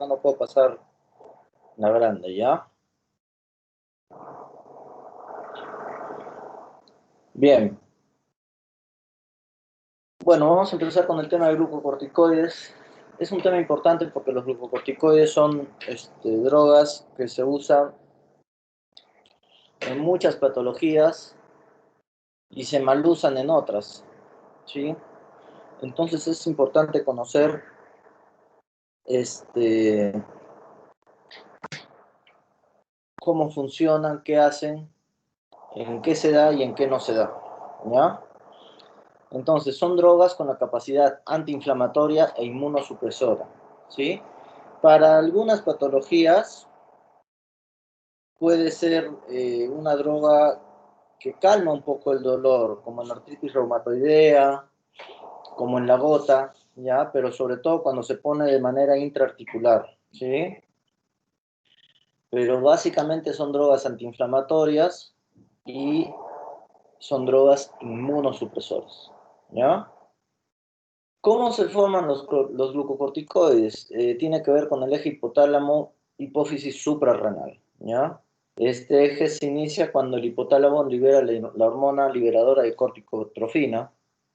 No puedo pasar la grande, ¿ya? Bien. Bueno, vamos a empezar con el tema de glucocorticoides. Es un tema importante porque los glucocorticoides son drogas que se usan en muchas patologías y se malusan en otras, ¿sí? Entonces es importante conocer este, cómo funcionan, qué hacen, en qué se da y en qué no se da, ¿ya? Entonces, son drogas con la capacidad antiinflamatoria e inmunosupresora, ¿sí? Para algunas patologías puede ser una droga que calma un poco el dolor, como en la artritis reumatoidea, como en la gota, ¿ya? Pero sobre todo cuando se pone de manera intraarticular, ¿sí? Pero básicamente son drogas antiinflamatorias y son drogas inmunosupresoras, ¿ya? ¿Cómo se forman los glucocorticoides? Tiene que ver con el eje hipotálamo hipófisis suprarrenal, ¿ya? Este eje se inicia cuando el hipotálamo libera la hormona liberadora de corticotrofina,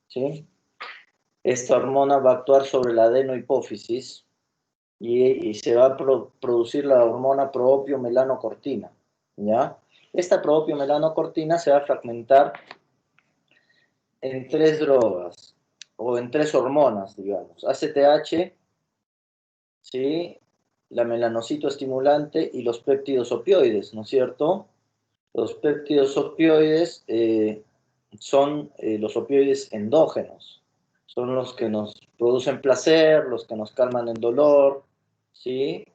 ¿sí? Esta hormona va a actuar sobre la adenohipófisis y se va a producir la hormona proopiomelanocortina, ¿ya? Esta proopiomelanocortina se va a fragmentar en tres drogas, o en tres hormonas, digamos, ACTH, ¿sí? La melanocito estimulante y los péptidos opioides, ¿no es cierto? Los péptidos opioides son los opioides endógenos, son los que nos producen placer, los que nos calman el dolor, ¿sí?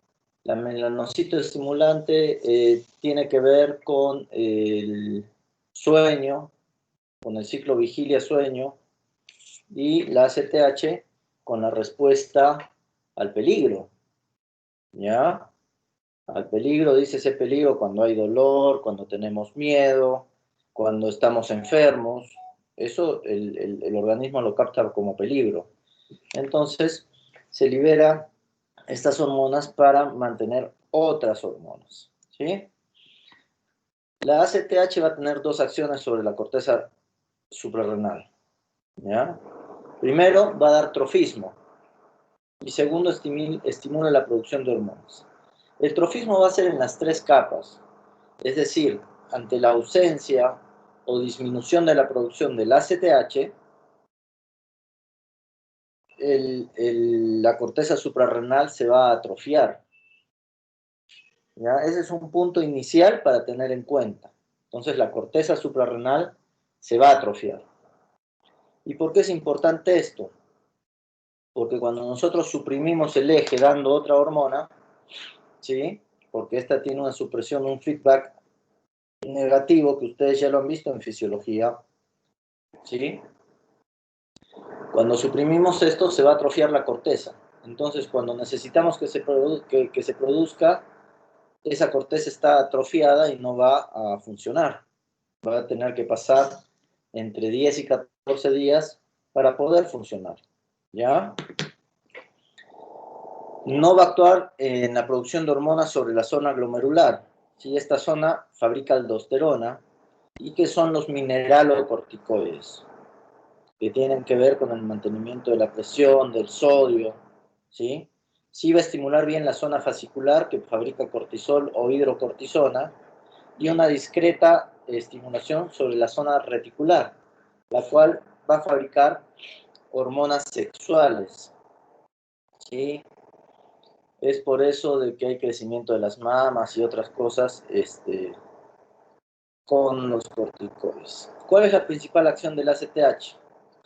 La melanocito estimulante tiene que ver con el sueño, con el ciclo vigilia-sueño, y la ACTH con la respuesta al peligro, ¿ya? Al peligro, dice ese peligro cuando hay dolor, cuando tenemos miedo, cuando estamos enfermos. Eso el organismo lo capta como peligro. Entonces, se libera estas hormonas para mantener otras hormonas, ¿sí? La ACTH va a tener dos acciones sobre la corteza suprarrenal, ¿ya? Primero, va a dar trofismo y segundo, estimula la producción de hormonas. El trofismo va a ser en las tres capas, es decir, ante la ausencia o disminución de la producción del ACTH, la corteza suprarrenal se va a atrofiar, ¿ya? Ese es un punto inicial para tener en cuenta. Entonces la corteza suprarrenal se va a atrofiar. ¿Y por qué es importante esto? Porque cuando nosotros suprimimos el eje dando otra hormona, ¿sí? Porque esta tiene una supresión, un feedback negativo que ustedes ya lo han visto en fisiología, ¿sí? Cuando suprimimos esto se va a atrofiar la corteza. Entonces, cuando necesitamos que se produzca, esa corteza está atrofiada y no va a funcionar. Va a tener que pasar entre 10 y 14 días para poder funcionar, ¿ya? No va a actuar en la producción de hormonas sobre la zona glomerular. ¿Sí? Esta zona fabrica aldosterona y que son los mineralocorticoides, que tienen que ver con el mantenimiento de la presión, del sodio, ¿sí? Sí va a estimular bien la zona fascicular que fabrica cortisol o hidrocortisona y una discreta estimulación sobre la zona reticular, la cual va a fabricar hormonas sexuales, ¿sí? Es por eso de que hay crecimiento de las mamas y otras cosas con los corticoides. ¿Cuál es la principal acción del ACTH?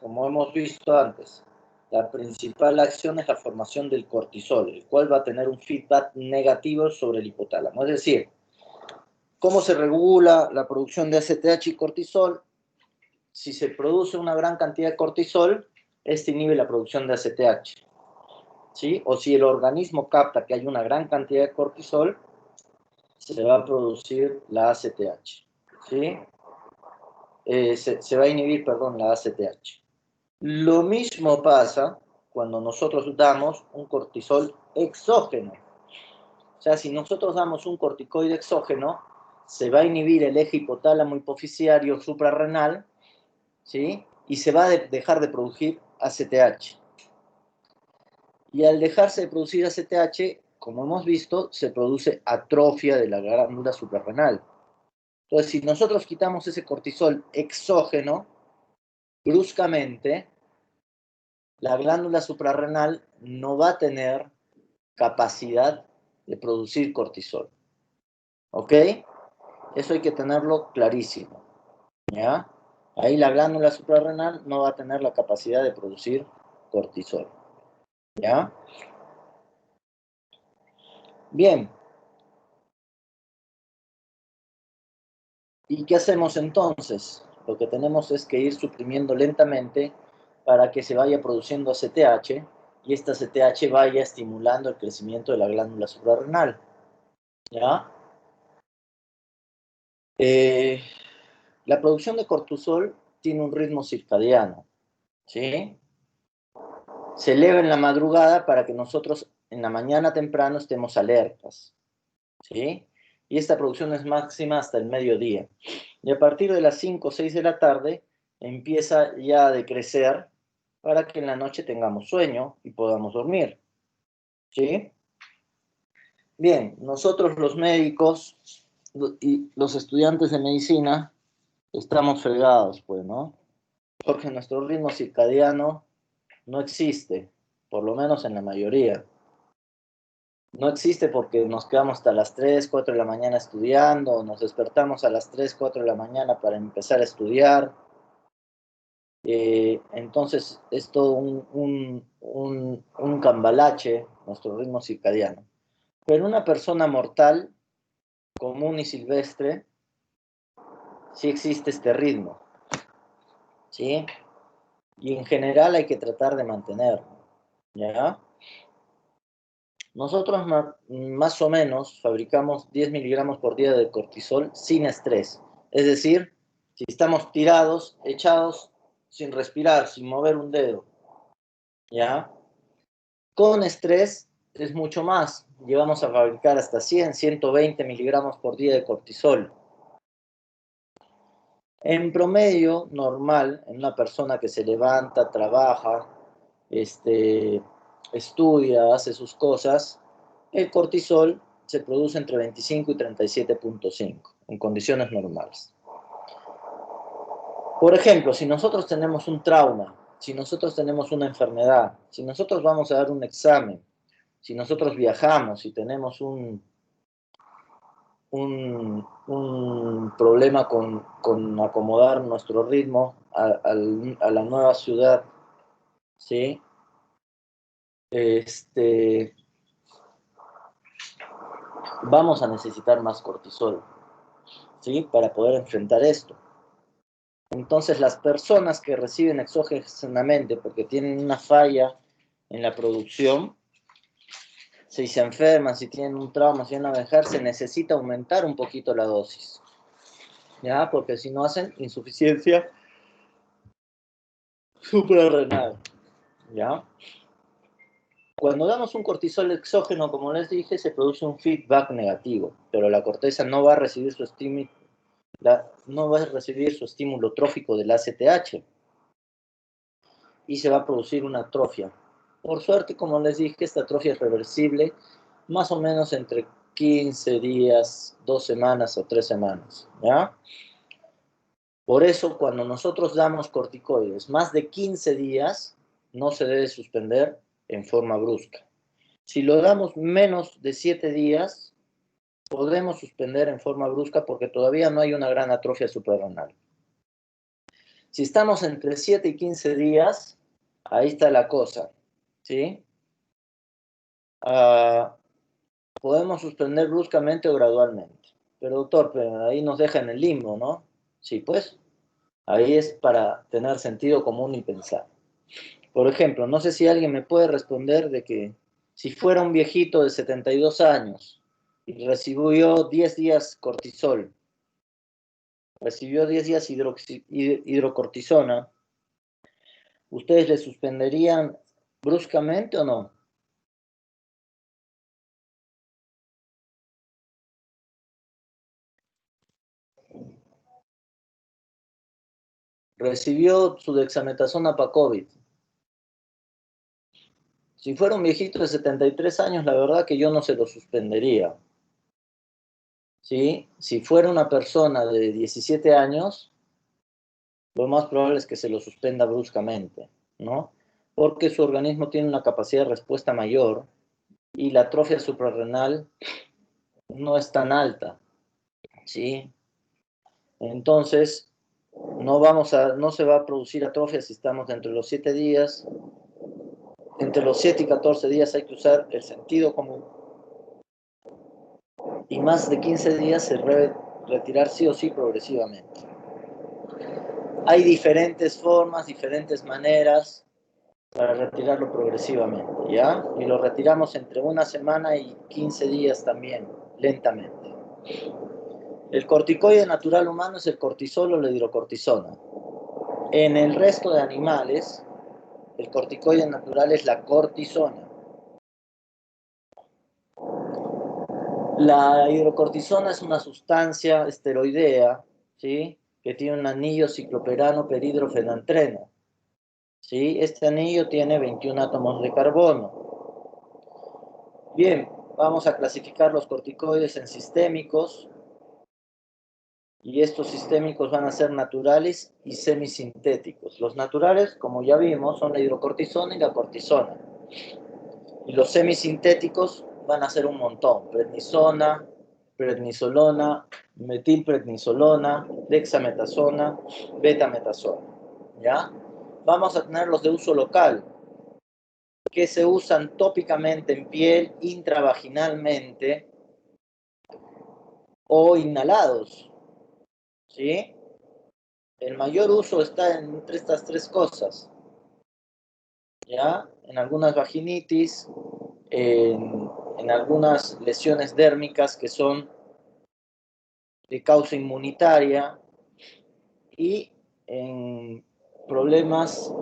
Como hemos visto antes, la principal acción es la formación del cortisol, el cual va a tener un feedback negativo sobre el hipotálamo. Es decir, ¿cómo se regula la producción de ACTH y cortisol? Si se produce una gran cantidad de cortisol, este inhibe la producción de ACTH, ¿sí? O si el organismo capta que hay una gran cantidad de cortisol, se va a producir la ACTH, ¿sí? Se va a inhibir, perdón, la ACTH. Lo mismo pasa cuando nosotros damos un cortisol exógeno. O sea, si nosotros damos un corticoide exógeno, se va a inhibir el eje hipotálamo hipoficiario suprarrenal, ¿sí? Y se va a dejar de producir ACTH. Y al dejarse de producir ACTH, como hemos visto, se produce atrofia de la glándula suprarrenal. Entonces, si nosotros quitamos ese cortisol exógeno, bruscamente, la glándula suprarrenal no va a tener capacidad de producir cortisol. ¿Ok? Eso hay que tenerlo clarísimo. ¿Ya? Ahí la glándula suprarrenal no va a tener la capacidad de producir cortisol. ¿Ya? Bien. ¿Y qué hacemos entonces? Lo que tenemos es que ir suprimiendo lentamente para que se vaya produciendo ACTH y esta ACTH vaya estimulando el crecimiento de la glándula suprarrenal. ¿Ya? Eh, la producción de cortisol tiene un ritmo circadiano. ¿Sí? Se eleva en la madrugada para que nosotros en la mañana temprano estemos alertas. ¿Sí? Y esta producción es máxima hasta el mediodía. Y a partir de las 5 o 6 de la tarde empieza ya a decrecer para que en la noche tengamos sueño y podamos dormir. ¿Sí? Bien, nosotros los médicos y los estudiantes de medicina estamos fregados, pues, ¿no? Porque nuestro ritmo circadiano no existe, por lo menos en la mayoría. No existe porque nos quedamos hasta las 3, 4 de la mañana estudiando, nos despertamos a las 3, 4 de la mañana para empezar a estudiar. Entonces es todo un cambalache nuestro ritmo circadiano. Pero una persona mortal, común y silvestre, sí existe este ritmo, ¿sí? Y en general hay que tratar de mantenerlo, ¿ya? Nosotros más o menos fabricamos 10 miligramos por día de cortisol sin estrés. Es decir, si estamos tirados, echados, sin respirar, sin mover un dedo, ¿ya? Con estrés es mucho más. Llegamos a fabricar hasta 100, 120 miligramos por día de cortisol. En promedio, normal, en una persona que se levanta, trabaja, estudia, hace sus cosas, el cortisol se produce entre 25 y 37,5 en condiciones normales. Por ejemplo, si nosotros tenemos un trauma, si nosotros tenemos una enfermedad, si nosotros vamos a dar un examen, si nosotros viajamos, si tenemos un problema con acomodar nuestro ritmo a la nueva ciudad, ¿sí? Vamos a necesitar más cortisol, ¿sí? Para poder enfrentar esto. Entonces, las personas que reciben exógenamente porque tienen una falla en la producción, si se enferman, si tienen un trauma, si van a viajar, se necesita aumentar un poquito la dosis, ¿ya? Porque si no hacen insuficiencia suprarrenal, ¿ya? Cuando damos un cortisol exógeno, como les dije, se produce un feedback negativo, pero la corteza no va a recibir su estímulo, no va a recibir su estímulo trófico del ACTH y se va a producir una atrofia. Por suerte, como les dije, esta atrofia es reversible más o menos entre 15 días, 2 semanas o 3 semanas, ¿ya? Por eso, cuando nosotros damos corticoides más de 15 días, no se debe suspender en forma brusca. Si lo damos menos de 7 días, podemos suspender en forma brusca porque todavía no hay una gran atrofia suprarrenal. Si estamos entre 7 y 15 días, ahí está la cosa, ¿sí? Podemos suspender bruscamente o gradualmente. Pero doctor, pero ahí nos deja en el limbo, ¿no? Sí, pues, ahí es para tener sentido común y pensar. Por ejemplo, no sé si alguien me puede responder de que si fuera un viejito de 72 años y recibió 10 días cortisol, recibió 10 días hidrocortisona, ¿ustedes le suspenderían bruscamente o no? recibió su dexametasona para COVID. Si fuera un viejito de 73 años, la verdad que yo no se lo suspendería. ¿Sí? Si fuera una persona de 17 años, lo más probable es que se lo suspenda bruscamente, ¿no? Porque su organismo tiene una capacidad de respuesta mayor y la atrofia suprarrenal no es tan alta, ¿sí? Entonces, no se va a producir atrofia si estamos dentro de los 7 días. Entre los 7 y 14 días hay que usar el sentido común. Y más de 15 días se debe retirar sí o sí progresivamente. Hay diferentes formas, diferentes maneras para retirarlo progresivamente, ¿ya? Y lo retiramos entre una semana y 15 días también, lentamente. El corticoide natural humano es el cortisol o la hidrocortisona. En el resto de animales, el corticoide natural es la cortisona. La hidrocortisona es una sustancia esteroidea, ¿sí? Que tiene un anillo cicloperano perhidrofenantreno. ¿Sí? Este anillo tiene 21 átomos de carbono. Bien, vamos a clasificar los corticoides en sistémicos. Y estos sistémicos van a ser naturales y semisintéticos. Los naturales, como ya vimos, son la hidrocortisona y la cortisona. Y los semisintéticos van a ser un montón. Prednisona, prednisolona, metilprednisolona, dexametasona, betametasona. ¿Ya? Vamos a tener los de uso local, que se usan tópicamente en piel, intravaginalmente o inhalados. ¿Sí? El mayor uso está entre estas tres cosas, ¿ya? En algunas vaginitis, en algunas lesiones dérmicas que son de causa inmunitaria y en problemas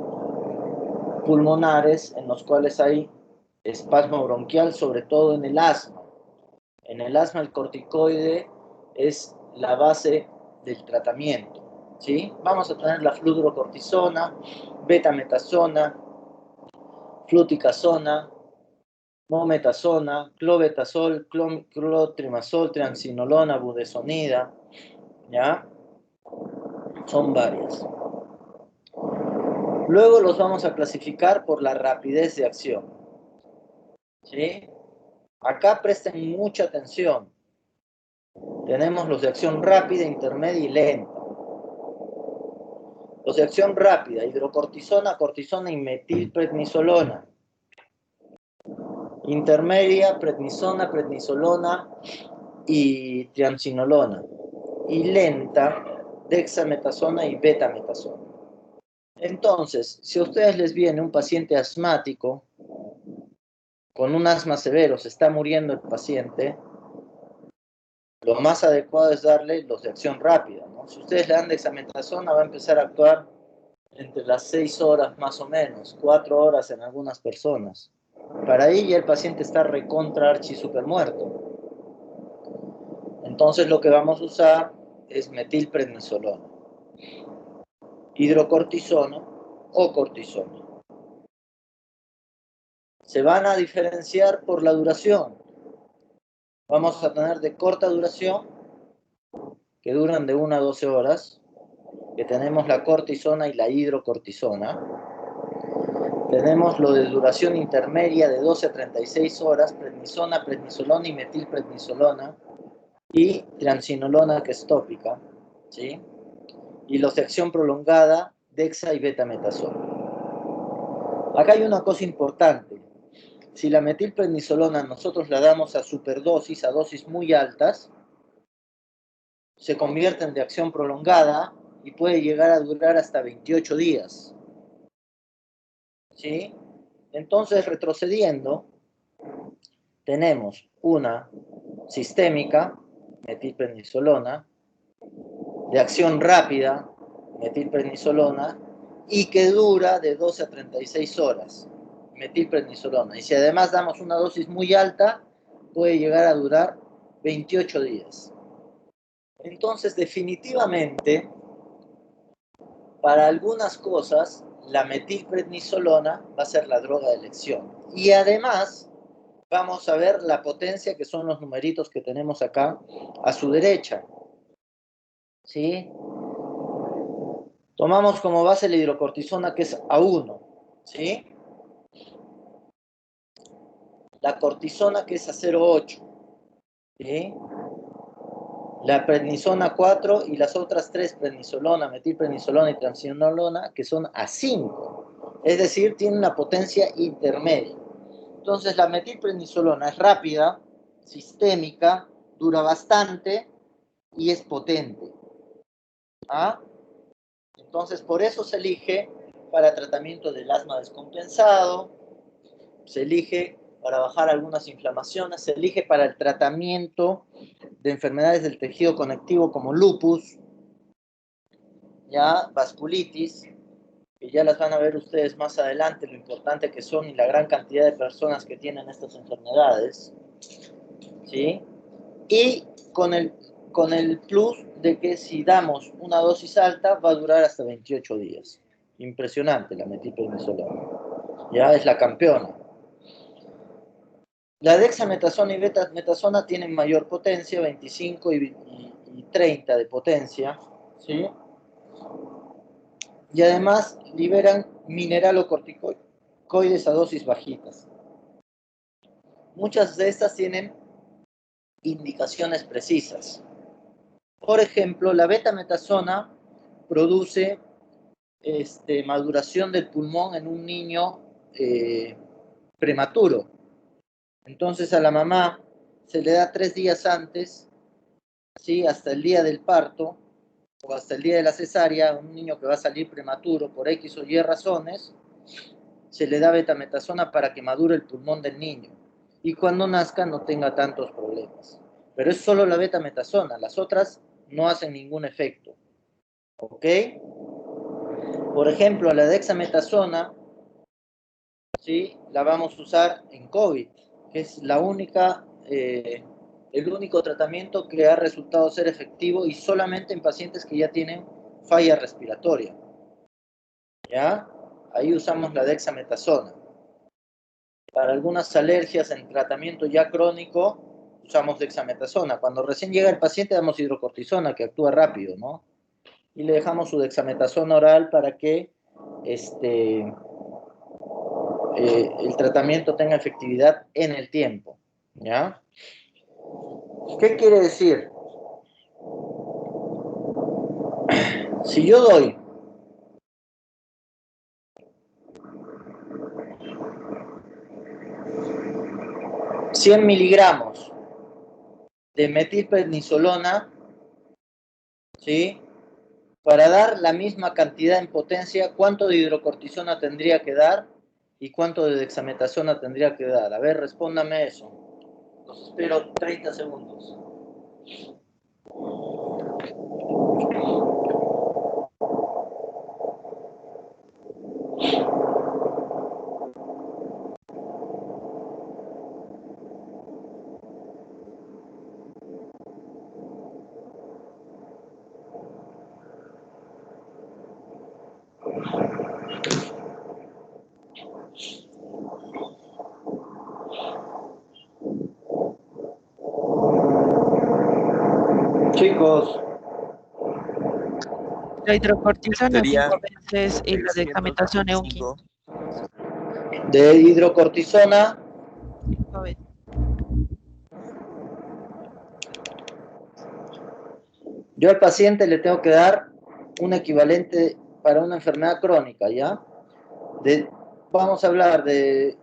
pulmonares en los cuales hay espasmo bronquial, sobre todo en el asma. En el asma el corticoide es la base del tratamiento, ¿sí? Vamos a tener la fludrocortisona, betametasona, fluticasona, mometasona, clobetasol, clotrimazol, triamcinolona, budesonida, ¿ya? Son varias. Luego los vamos a clasificar por la rapidez de acción, ¿sí? Acá presten mucha atención. Tenemos los de acción rápida, intermedia y lenta. Los de acción rápida, hidrocortisona, cortisona y metilprednisolona. Intermedia, prednisona, prednisolona y triamcinolona. Y lenta, dexametasona y betametasona. Entonces, si a ustedes les viene un paciente asmático, con un asma severo, se está muriendo el paciente, lo más adecuado es darle los de acción rápida, ¿no? Si ustedes le dan dexametasona, va a empezar a actuar entre las 6 horas más o menos, 4 horas en algunas personas. Para ahí ya el paciente está recontra archi super muerto. Entonces lo que vamos a usar es metilprednisolona, hidrocortisona o cortisona. Se van a diferenciar por la duración. Vamos a tener de corta duración, que duran de 1 a 12 horas, que tenemos la cortisona y la hidrocortisona. Tenemos lo de duración intermedia de 12 a 36 horas, prednisona, prednisolona y metilprednisolona, y triamcinolona, que es tópica, ¿sí? Y los de acción prolongada, dexa y betametasona. Acá hay una cosa importante. Si la metilprednisolona nosotros la damos a superdosis, a dosis muy altas, se convierten de acción prolongada y puede llegar a durar hasta 28 días. ¿Sí? Entonces, retrocediendo, tenemos una sistémica, metilprednisolona, de acción rápida, metilprednisolona, y que dura de 12 a 36 horas, metilprednisolona. Y si además damos una dosis muy alta, puede llegar a durar 28 días. Entonces, definitivamente, para algunas cosas, la metilprednisolona va a ser la droga de elección. Y además, vamos a ver la potencia, que son los numeritos que tenemos acá a su derecha. ¿Sí? Tomamos como base la hidrocortisona, que es A1. ¿Sí? La cortisona, que es A08. ¿Sí? La prednisona 4 y las otras 3, prednisolona, metilprednisolona y transcinolona, que son A5. Es decir, tiene una potencia intermedia. Entonces, la metilprednisolona es rápida, sistémica, dura bastante y es potente. ¿Ah? Entonces, por eso se elige para tratamiento del asma descompensado, se elige para bajar algunas inflamaciones, se elige para el tratamiento de enfermedades del tejido conectivo como lupus, ya vasculitis, que ya las van a ver ustedes más adelante, lo importante que son y la gran cantidad de personas que tienen estas enfermedades, ¿sí? Y con el plus de que si damos una dosis alta va a durar hasta 28 días. Impresionante la metilprednisolona. Ya es la campeona. La dexametasona y betametasona tienen mayor potencia, 25 y 30 de potencia, ¿sí? Y además liberan mineralocorticoides a dosis bajitas. Muchas de estas tienen indicaciones precisas. Por ejemplo, la betametasona produce maduración del pulmón en un niño prematuro. Entonces a la mamá se le da 3 días antes, ¿sí? Hasta el día del parto o hasta el día de la cesárea, un niño que va a salir prematuro por X o Y razones, se le da betametasona para que madure el pulmón del niño y cuando nazca no tenga tantos problemas. Pero es solo la betametasona, las otras no hacen ningún efecto. ¿Ok? Por ejemplo, la dexametasona, ¿sí? La vamos a usar en COVID, que es el único tratamiento que ha resultado ser efectivo y solamente en pacientes que ya tienen falla respiratoria. ¿Ya? Ahí usamos la dexametasona. Para algunas alergias en tratamiento ya crónico, usamos dexametasona. Cuando recién llega el paciente, damos hidrocortisona, que actúa rápido, ¿no? Y le dejamos su dexametasona oral para que el tratamiento tenga efectividad en el tiempo. ¿Ya? ¿Qué quiere decir? Si yo doy 100 miligramos de metilprednisolona, ¿sí? Para dar la misma cantidad en potencia, ¿cuánto de hidrocortisona tendría que dar? ¿Y cuánto de dexametasona tendría que dar? A ver, respóndame eso. Los espero 30 segundos. Chicos, La hidrocortisona Serían 5 veces y la dexametasona un 625. de hidrocortisona, 5 veces. yo al paciente le tengo que dar un equivalente para una enfermedad crónica, ¿ya? Vamos a hablar de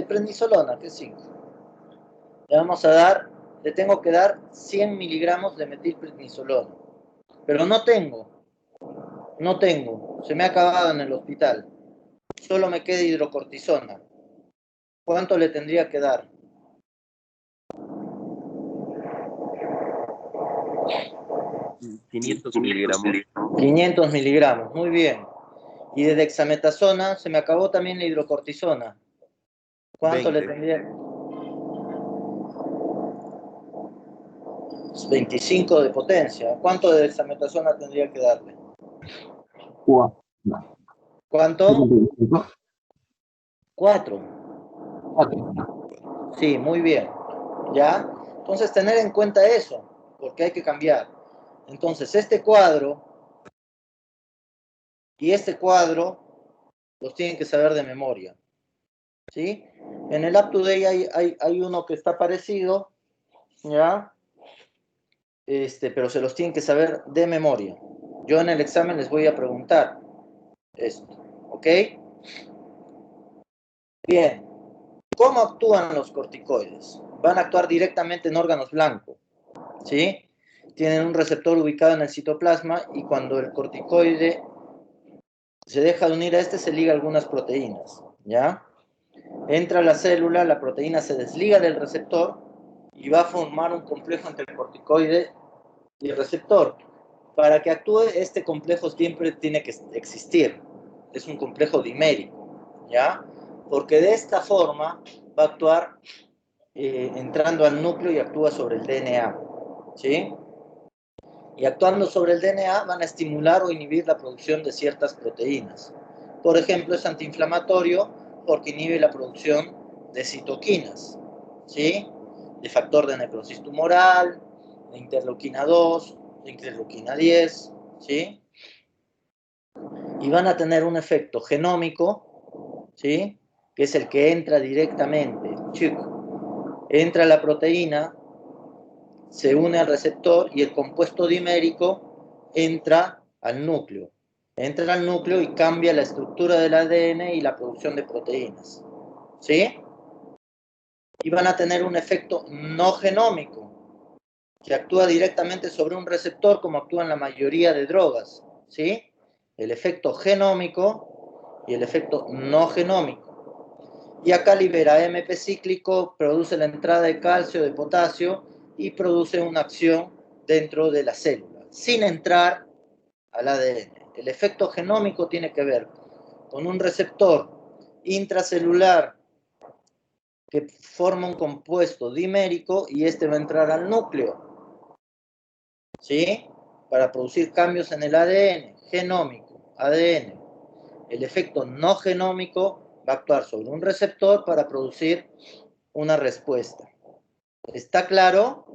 prednisolona, que es 5. Le tengo que dar 100 miligramos de metilprednisolona. Pero no tengo, se me ha acabado en el hospital. Solo me queda hidrocortisona. ¿Cuánto le tendría que dar? 500 miligramos. 500 miligramos, muy bien. Y de dexametasona, se me acabó también la hidrocortisona. ¿Cuánto 20. le tendría? 25 de potencia. ¿Cuánto de dexametasona tendría que darle? No. ¿Cuánto? 4. 4. Sí, muy bien. ¿Ya? Entonces, tener en cuenta eso, porque hay que cambiar. Entonces, este cuadro y este cuadro los tienen que saber de memoria. ¿Sí? En el UpToDate hay uno que está parecido, ¿ya? Pero se los tienen que saber de memoria. Yo en el examen les voy a preguntar esto, ¿ok? Bien. ¿Cómo actúan los corticoides? Van a actuar directamente en órganos blancos, ¿sí? Tienen un receptor ubicado en el citoplasma y cuando el corticoide se deja de unir a este, se liga a algunas proteínas, ¿ya? Entra a la célula, la proteína se desliga del receptor y va a formar un complejo entre el corticoide y el receptor. Para que actúe, este complejo siempre tiene que existir. Es un complejo dimérico, ¿ya? Porque de esta forma va a actuar entrando al núcleo y actúa sobre el DNA, ¿sí? Y actuando sobre el DNA van a estimular o inhibir la producción de ciertas proteínas. Por ejemplo, es antiinflamatorio porque inhibe la producción de citoquinas, ¿sí? De factor de necrosis tumoral, de interleuquina 2, de interleuquina 10, ¿sí? Y van a tener un efecto genómico, ¿sí? Que es el que entra directamente, chico. Entra la proteína, se une al receptor y el compuesto dimérico entra al núcleo. Entra al núcleo y cambia la estructura del ADN y la producción de proteínas. ¿Sí? Y van a tener un efecto no genómico, que actúa directamente sobre un receptor como actúan la mayoría de drogas. ¿Sí? El efecto genómico y el efecto no genómico. Y acá libera AMP cíclico, produce la entrada de calcio, de potasio y produce una acción dentro de la célula, sin entrar al ADN. El efecto genómico tiene que ver con un receptor intracelular que forma un compuesto dimérico y este va a entrar al núcleo, ¿sí? Para producir cambios en el ADN, genómico, ADN. El efecto no genómico va a actuar sobre un receptor para producir una respuesta. ¿Está claro?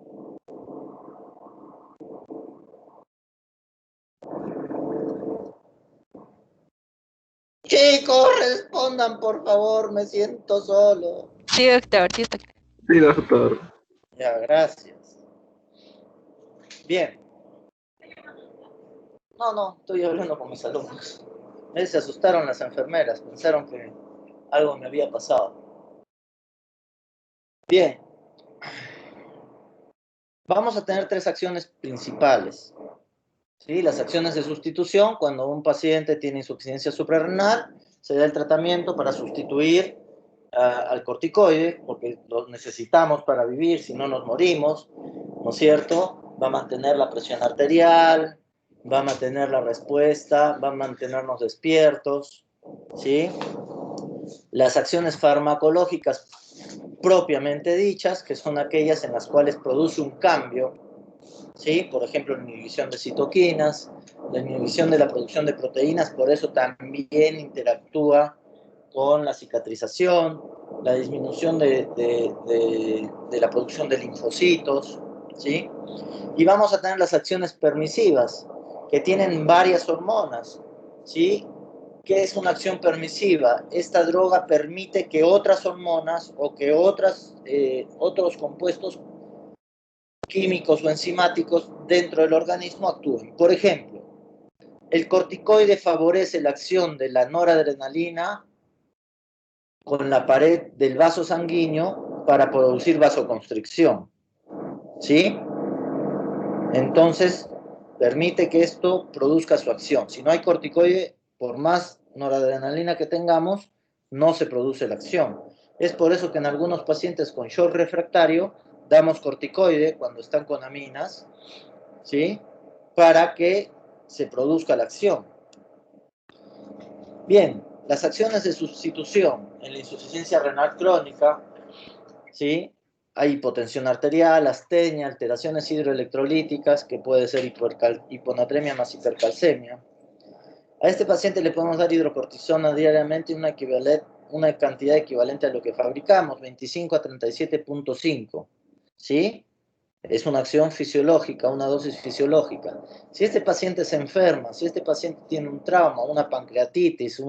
Chicos, respondan por favor, me siento solo. Sí, doctor, sí está. Sí, doctor. Ya, gracias. Bien. No, estoy hablando con mis alumnos. Se asustaron las enfermeras, pensaron que algo me había pasado. Bien. Vamos a tener 3 acciones principales. ¿Sí? Las acciones de sustitución, cuando un paciente tiene insuficiencia suprarrenal, se da el tratamiento para sustituir al corticoide, porque lo necesitamos para vivir, si no nos morimos, ¿no es cierto? Va a mantener la presión arterial, va a mantener la respuesta, va a mantenernos despiertos, ¿sí? Las acciones farmacológicas propiamente dichas, que son aquellas en las cuales produce un cambio, ¿sí? Por ejemplo, la inhibición de citoquinas, la inhibición de la producción de proteínas, por eso también interactúa con la cicatrización, la disminución de la producción de linfocitos, ¿sí? Y vamos a tener las acciones permisivas, que tienen varias hormonas, ¿sí? ¿Qué es una acción permisiva? Esta droga permite que otras hormonas o que otros compuestos químicos o enzimáticos dentro del organismo actúen. Por ejemplo, el corticoide favorece la acción de la noradrenalina con la pared del vaso sanguíneo para producir vasoconstricción, ¿sí? Entonces, permite que esto produzca su acción. Si no hay corticoide, por más noradrenalina que tengamos, no se produce la acción. Es por eso que en algunos pacientes con shock refractario damos corticoide cuando están con aminas, ¿sí? Para que se produzca la acción. Bien, las acciones de sustitución en la insuficiencia renal crónica, ¿sí? Hay hipotensión arterial, astenia, alteraciones hidroelectrolíticas, que puede ser hiponatremia más hipercalcemia. A este paciente le podemos dar hidrocortisona diariamente una cantidad equivalente a lo que fabricamos, 25 a 37.5, ¿sí? Es una acción fisiológica, una dosis fisiológica. Si este paciente se enferma, si este paciente tiene un trauma, una pancreatitis,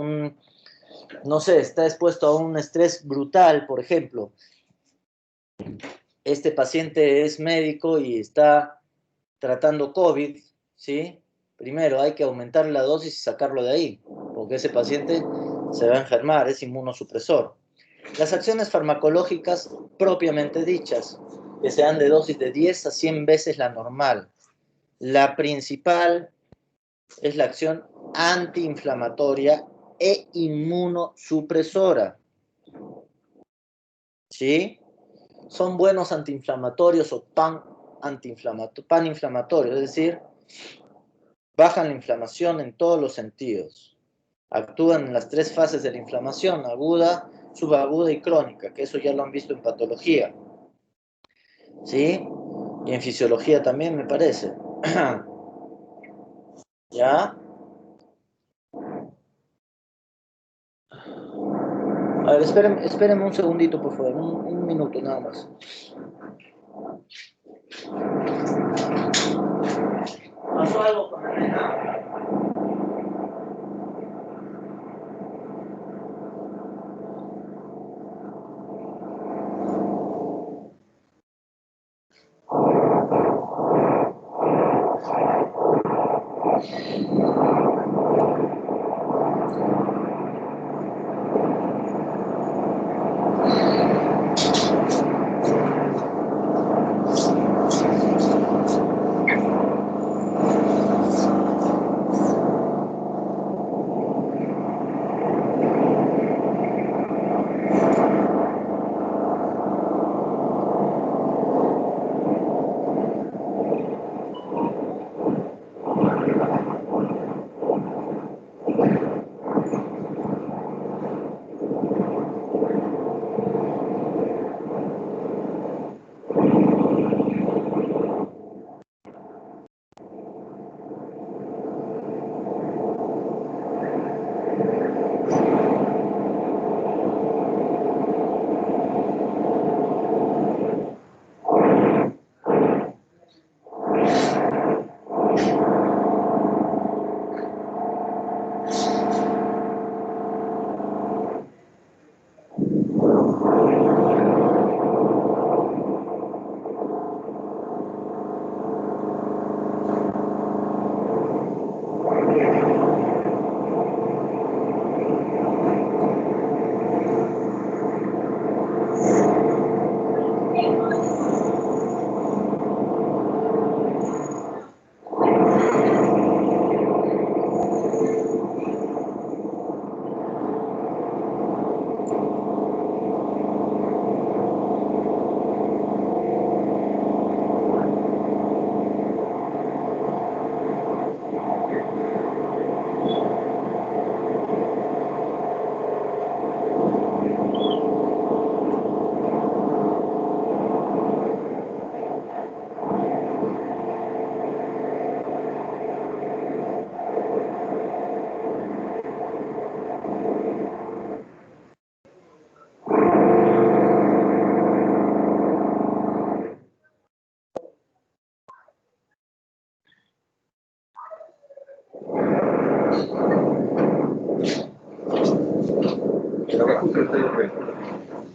no sé, está expuesto a un estrés brutal, por ejemplo, este paciente es médico y está tratando COVID, ¿sí? Primero hay que aumentar la dosis y sacarlo de ahí, porque ese paciente se va a enfermar, es inmunosupresor. Las acciones farmacológicas propiamente dichas, que sean de dosis de 10 a 100 veces la normal. La principal es la acción antiinflamatoria e inmunosupresora, ¿sí? Son buenos antiinflamatorios o paninflamatorios, es decir, bajan la inflamación en todos los sentidos. Actúan en las 3 fases de la inflamación, aguda, subaguda y crónica, que eso ya lo han visto en patología, ¿sí? Y en fisiología también, me parece. ¿Ya? A ver, espérenme un segundito, por favor, un minuto nada más. ¿Pasó algo con la nena?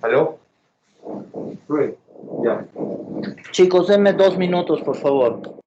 ¿Aló? Ya. Chicos, denme 2 minutos, por favor.